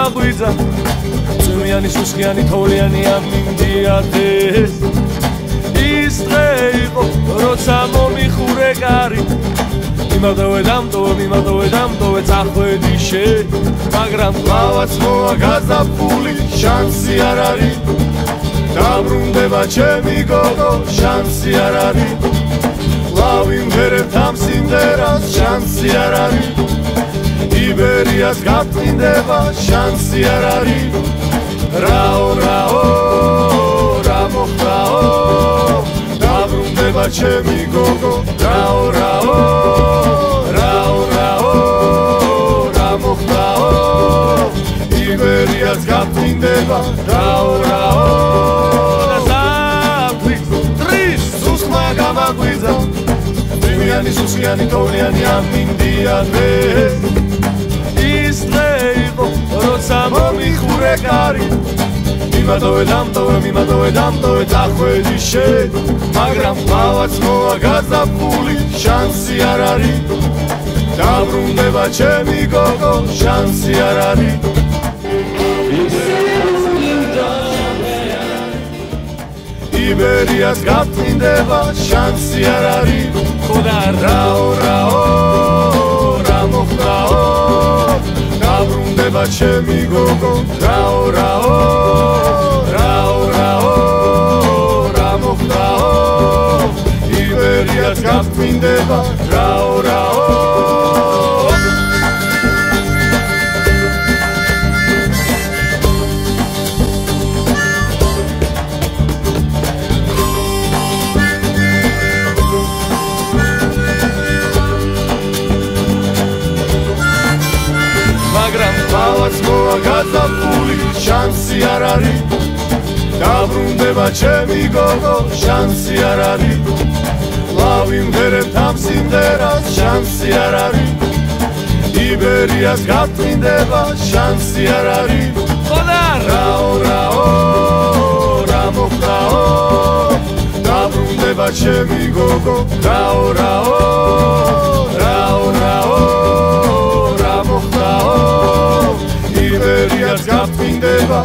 გამაგვიძა წვიმიანი სუსხიანი თოვლიანი ამინდიადეს ის დღე იყო როცა მომიხურე კარი მიმავდოვე დამტოვე წახვედი შე მაგრამ კლავაც მოა გაზაფხული შანსი არ არის დაბრუნდება ჩემი გოგო შანსი არ არის კლავი მღერებ ამ სიმღერას შანსი არ არის იბერიას გაწინდება შანსი არ არის რაო რა მოხდაო დაბრუნდება ჩემი გოგო რაო რა მოხდაო იბერიას გაწინდება რაო და საფრის ტრის სუსხმა გამაგვიძა წვიმიანი სუსხიანი თოვლიანი ამინდიადეს ის დღე იყო როცა მომიხურე კარი მიმადოვე დამტოვე წახვედი შე მაგრამ ყავაც მოა გაზაფხული შანსი არ არის დაბრუნდება ჩემი გოგო შანსი არ არის იბერიას გაწინდება შანსი არ არის ხოდა რაო რა მოხდაო დაბრუნდება ჩემი გოგო რაო რა მოხდაო იბერიას გაწინდება რაო გაზაფხული შანსი არ არის დაბრუნდება ჩემი გოგო შანსი არ არის კლავი მღერებ ამ სიმღერას შანსი არ არის იბერიას გაწინდება შანსი არ არის ხოდა რაო რა მოხდაო დაბრუნდება ჩემი გოგო რაო რა მოხდაო იბერიას გაწინდება